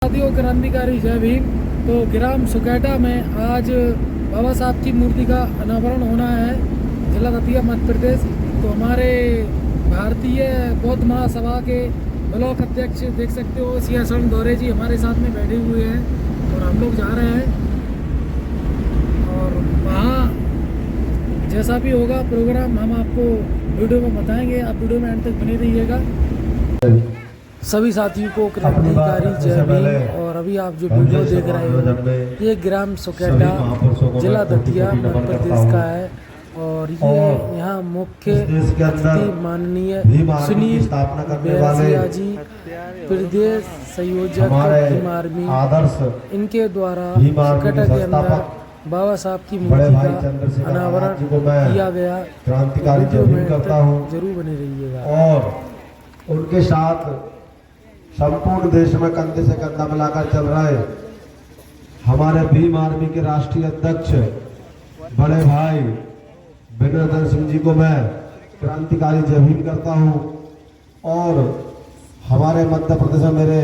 साथियों, क्रांतिकारी जय भीम। तो ग्राम सुकेटा में आज बाबा साहब की मूर्ति का अनावरण होना है, जिला दतिया मध्य प्रदेश। तो हमारे भारतीय बौद्ध महासभा के ब्लॉक अध्यक्ष देख सकते हो सिया शरण दौरे जी हमारे साथ में बैठे हुए हैं और हम लोग जा रहे हैं। और वहाँ जैसा भी होगा प्रोग्राम हम आपको वीडियो में बताएंगे, आप वीडियो में अंत तक बने रहिएगा। सभी साथियों को क्रांतिकारी जय भीम। और अभी आप जो वीडियो देख रहे हो ये ग्राम सुकेटा जिला दतिया मध्य प्रदेश का है। और ये यहाँ मुख्य अतिथि माननीय सुनील बेरसिया जी, प्रदेश संयोजक भीम आर्मी, इनके द्वारा सुकेटा के अंदर बाबा साहब की मूर्ति का अनावरण किया गया। क्रांतिकारी जय भीम करता हूँ, जरूर बने रहिएगा। और उनके साथ संपूर्ण देश में कंधे से कंधा मिलाकर चल रहे हमारे भीम आर्मी के राष्ट्रीय अध्यक्ष बड़े भाई विनोद सिंह जी को मैं क्रांतिकारी जय भीम करता हूं। और हमारे मध्य प्रदेश में मेरे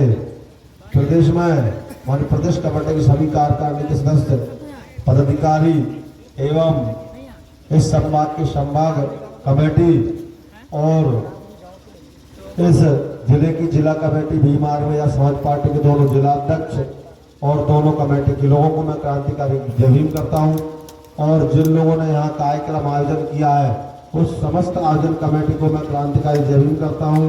प्रदेश में हमारे प्रदेश कमेटी की सभी कार्यकारिणी के सदस्य पदाधिकारी एवं इस संभाग की संभाग कमेटी और इस जिले की जिला कमेटी भीम आर्मी या समाज पार्टी के दोनों जिला अध्यक्ष और दोनों कमेटी के लोगों को मैं क्रांतिकारी जय भीम करता हूं। और जिन लोगों ने यहाँ कार्यक्रम आयोजन किया है उस समस्त आयोजन कमेटी को मैं क्रांतिकारी जय भीम करता हूं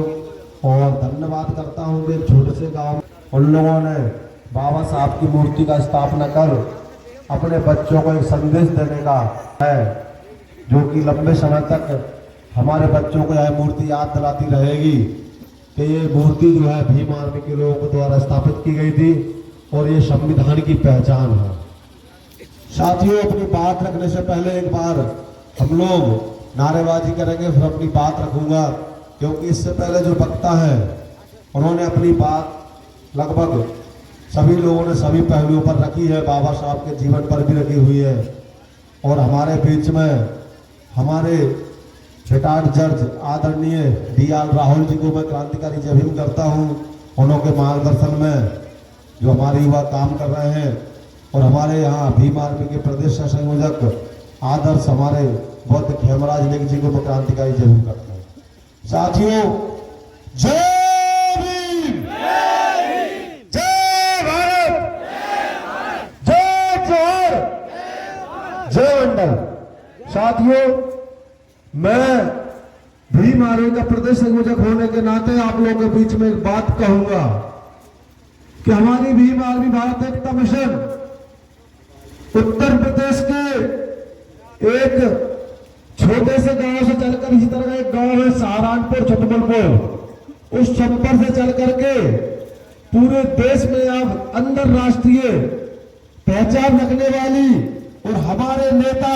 और धन्यवाद करता हूं कि छोटे से गांव उन लोगों ने बाबा साहब की मूर्ति का स्थापना कर अपने बच्चों को एक संदेश देने का है, जो कि लंबे समय तक हमारे बच्चों को यह मूर्ति याद दिलाती रहेगी कि ये मूर्ति जो है भीम आर्मी के लोगों के द्वारा स्थापित की गई थी और ये संविधान की पहचान है। साथियों, अपनी बात रखने से पहले एक बार हम लोग नारेबाजी करेंगे, फिर अपनी बात रखूंगा, क्योंकि इससे पहले जो वक्ता है उन्होंने अपनी बात लगभग सभी लोगों ने सभी पहलुओं पर रखी है, बाबा साहब के जीवन पर भी रखी हुई है। और हमारे बीच में हमारे रिटायर्ड जज आदरणीय डी.आर. राहुल जी को मैं क्रांतिकारी जय भीम करता हूं। उनके मार्गदर्शन में जो हमारे युवा काम कर रहे हैं और हमारे यहाँ भीम आर्मी के प्रदेश संयोजक आदर्श हमारे बौद्ध खेमराज लेख जी को मैं क्रांतिकारी जय भीम करता हूँ। साथियों, जय भीम, जय भारत, जय जोहर, जय मंडल। साथियों, मैं भीम आर्मी का प्रदेश संयोजक होने के नाते आप लोगों के बीच में एक बात कहूंगा कि हमारी भीम आर्मी भारत एकता मिशन उत्तर प्रदेश के एक छोटे से गांव से चलकर, इसी तरह एक गांव है सहारनपुर छतबलपुर, उस छप्पर से चल करके पूरे देश में अब अंतरराष्ट्रीय पहचान रखने वाली और हमारे नेता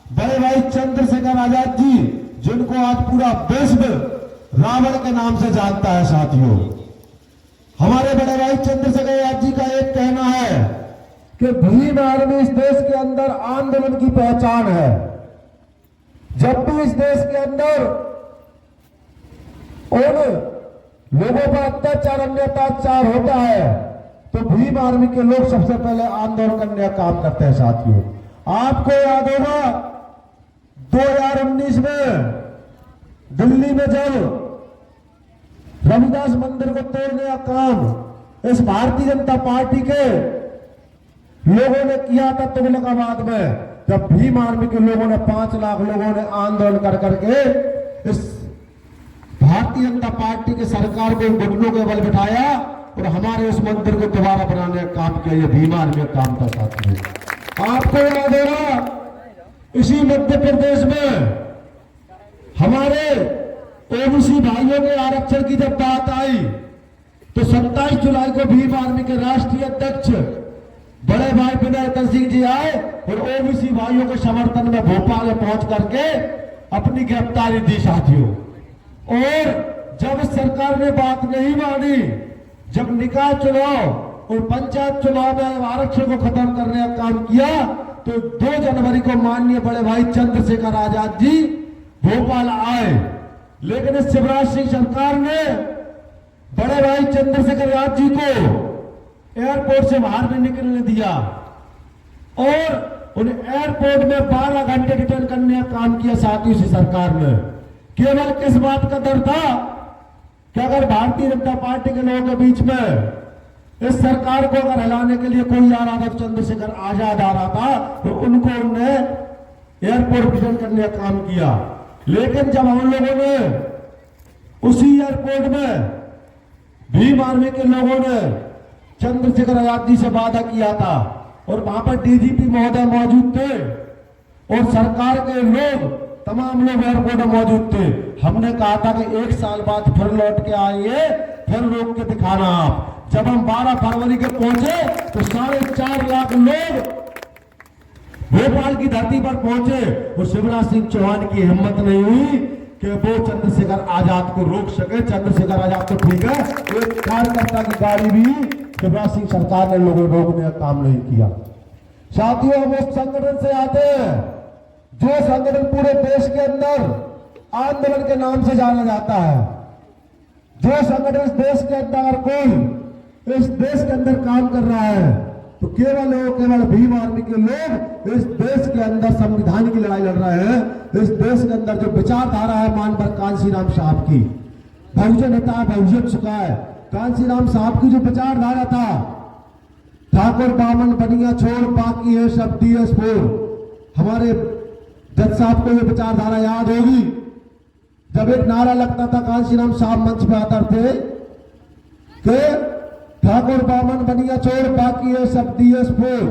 बड़े भाई चंद्रशेखर आजाद जी, जिनको आज पूरा विश्व रावण के नाम से जानता है। साथियों, हमारे बड़े भाई चंद्रशेखर आजाद जी का एक कहना है कि भीम आर्मी इस देश के अंदर आंदोलन की पहचान है। जब भी इस देश के अंदर उन लोगों पर अत्याचार अन्याचार होता है तो भीम आर्मी के लोग सबसे पहले आंदोलन करने का काम करते हैं। साथियों, आपको याद होगा 2019 में दिल्ली में जब रविदास मंदिर को तोड़ने का काम इस भारतीय जनता पार्टी के लोगों ने किया था तुगलकाबाद में, जब भीम आर्मी के लोगों ने 5 लाख लोगों ने आंदोलन कर करके इस भारतीय जनता पार्टी की सरकार को घुटनों के बल बिठाया और हमारे उस मंदिर को दोबारा बनाने का काम किया। ये भीम आर्मी का काम था। साथियों, आपको याद होगा इसी मध्य प्रदेश में हमारे ओबीसी भाइयों के आरक्षण की जब बात आई तो 27 जुलाई को भीम आर्मी के राष्ट्रीय अध्यक्ष बड़े भाई विनोद सिंह जी आए और ओबीसी भाइयों के समर्थन में भोपाल में पहुंच करके अपनी गिरफ्तारी दी। साथियों, और जब सरकार ने बात नहीं मानी, जब निकाय चुनाव और पंचायत चुनाव में आरक्षण को खत्म करने का काम किया तो 2 जनवरी को माननीय बड़े भाई चंद्रशेखर आजाद जी भोपाल आए। लेकिन इस शिवराज सिंह सरकार ने बड़े भाई चंद्रशेखर आजाद जी को एयरपोर्ट से बाहर नहीं निकलने दिया और उन्हें एयरपोर्ट में 12 घंटे डिटेन करने का काम किया साथियों से सरकार ने। केवल किस बात का डर था कि अगर भारतीय जनता पार्टी के लोगों के बीच में इस सरकार को अगर हिलाने के लिए कोई आ रहा था, चंद्रशेखर आजाद आ रहा था, तो उनको उनने एयरपोर्ट डिटेन करने का काम किया। लेकिन जब हम लोगों ने उसी एयरपोर्ट में भीम आर्मी के लोगों ने चंद्रशेखर आजाद जी से वादा किया था और वहां पर डीजीपी महोदय मौजूद थे और सरकार के लोग तमाम लोग एयरपोर्ट में मौजूद थे, हमने कहा था कि 1 साल बाद फिर लौट के आएंगे, फिर रोक के दिखाना आप। जब हम 12 फरवरी के पहुंचे तो 4.5 लाख लोग भोपाल की धरती पर पहुंचे और शिवराज सिंह चौहान की हिम्मत नहीं हुई कि वो चंद्रशेखर आजाद को रोक सके। चंद्रशेखर आजाद तो ठीक है, एक कार्यकर्ता की गाड़ी भी शिवराज सिंह सरकार ने लोगों रोकने का काम नहीं किया। साथियों, हम उस संगठन से आते हैं जो संगठन पूरे देश के अंदर आंदोलन के नाम से जाना जाता है। जो संगठन इस देश के अंदर कोई इस देश के अंदर काम कर रहा है तो केवल भीम आर्मी के लोग इस देश के अंदर संविधान की लड़ाई लड़ रहे हैं। इस देश के अंदर जो विचारधारा है मानवर कांशीराम साहब की, बहुजन नेता बहुजन सुखा है, कांशीराम साहब की जो विचारधारा था, ठाकुर बामन बनिया छोड़ बाकी है सब DS4। हमारे जज साहब को ये विचारधारा याद होगी, जब एक नारा लगता था कांशीराम साहब मंच पे आते थे कि ठाकुर बामन बनिया छोड़ बाकी है सब DS4,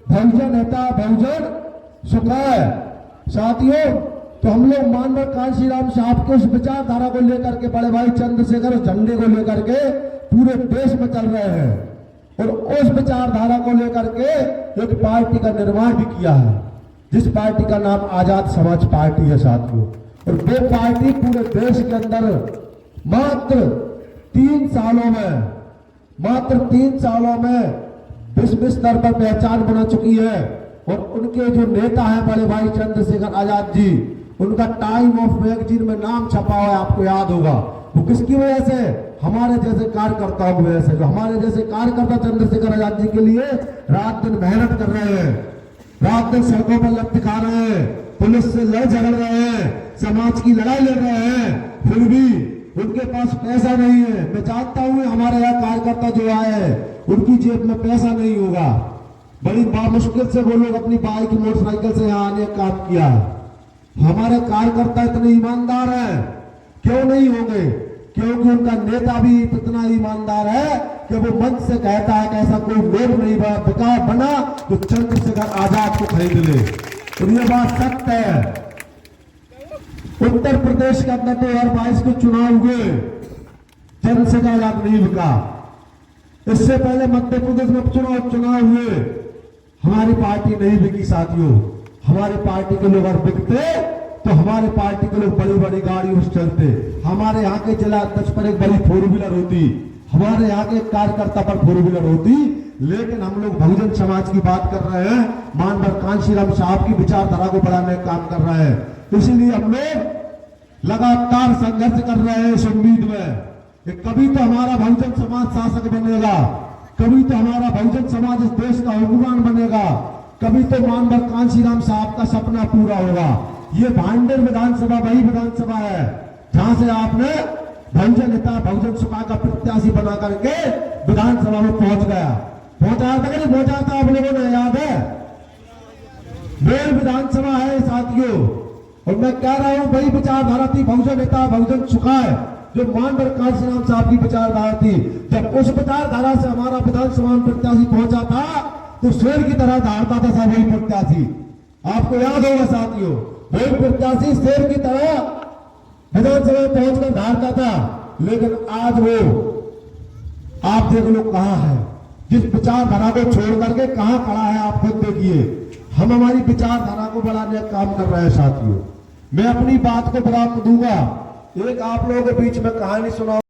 बहुजन नेता बहुजन सुखाए। साथियों, तो हम लोग मानवर कांशीराम साहब के उस विचारधारा को लेकर के बड़े भाई चंद्रशेखर झंडे को लेकर के पूरे देश में चल रहे हैं और उस विचारधारा को लेकर के एक पार्टी का निर्माण भी किया है, जिस पार्टी का नाम आजाद समाज पार्टी है साथियों। और वो पार्टी पूरे देश के अंदर मात्र 3 सालों में विश्व स्तर पर पहचान बना चुकी है। और उनके जो नेता हैं बड़े भाई चंद्रशेखर आजाद जी, उनका टाइम ऑफ मैगजीन में नाम छपा हुआ है, आपको याद होगा। वो किसकी वजह से? हमारे जैसे कार्यकर्ताओं की वजह से। जो हमारे जैसे कार्यकर्ता चंद्रशेखर आजाद जी के लिए रात दिन मेहनत कर रहे हैं, रात दिन सड़कों पर लत दिखा रहे हैं, पुलिस से लड़ झगड़ रहे हैं, समाज की लड़ाई लड़ रहे हैं, फिर भी उनके पास पैसा नहीं है। मैं जानता हूं हमारे यहाँ कार्यकर्ता जो आए हैं उनकी जेब में पैसा नहीं होगा, बड़ी मुश्किल से वो लोग अपनी बाइक मोटरसाइकिल से यहाँ आने का काम किया है। हमारे कार्यकर्ता इतने ईमानदार हैं, क्यों नहीं होंगे? क्योंकि उनका नेता भी इतना ईमानदार है कि वो मंच से कहता है कि ऐसा कोई लोग नहीं बना तो चंद्रशेखर आजाद को खरीद ले। और ये बात सत्य है। उत्तर प्रदेश के अंदर 2022 के चुनाव हुए, चंद्रशेखर आजाद नहीं बिका। इससे पहले मध्य प्रदेश में चुनाव हुए, हमारी पार्टी नहीं बिकी साथियों। हमारी पार्टी के लोग अगर बिकते तो हमारे पार्टी के लोग बड़ी बड़ी गाड़ियों से चलते, हमारे यहाँ के जिला अध्यक्ष पर एक बड़ी 4 व्हीलर होती, हमारे यहाँ के कार्यकर्ता पर 4 व्हीलर होती। लेकिन हम लोग बहुजन समाज की बात कर रहे हैं, मानवर कांशीराम साहब की विचारधारा को बढ़ाने का काम कर रहे हैं। इसीलिए हम लोग लगातार संघर्ष कर रहे हैं इस उम्मीद में कि कभी तो हमारा बहुजन समाज शासक बनेगा, कभी तो हमारा बहुजन समाज इस देश का हुक्मरान बनेगा, कभी तो मानवर कांशीराम साहब का सपना पूरा होगा। ये भांडेर विधानसभा वही विधानसभा है जहां से आपने बहुजन नेता बहुजन सुखा का प्रत्याशी बना करके विधानसभा में पहुंचाया था कि नहीं पहुंचा था? आप लोगों ने याद है, मेल विधानसभा है साथियों। और मैं कह रहा हूं वही विचारधारा थी बहुजन नेता बहुजन सुखा है जो मानवर कांशीराम साहब की विचारधारा थी। जब उस विचारधारा से हमारा विधानसभा में प्रत्याशी पहुंचा था तो शेर की तरह दहाड़ता था सब वही प्रत्याशी, आपको याद होगा साथियों। वही प्रत्याशी शेर की तरह विधानसभा में पहुंचकर दहाड़ता था। लेकिन आज वो आप देख लो कहां है, जिस विचारधारा को छोड़ करके कहां खड़ा है आप खुद देखिए। हम हमारी विचारधारा को बढ़ाने का काम कर रहे हैं साथियों। मैं अपनी बात को विराम दूंगा। एक आप लोगों के बीच में कहानी सुनाऊंगा।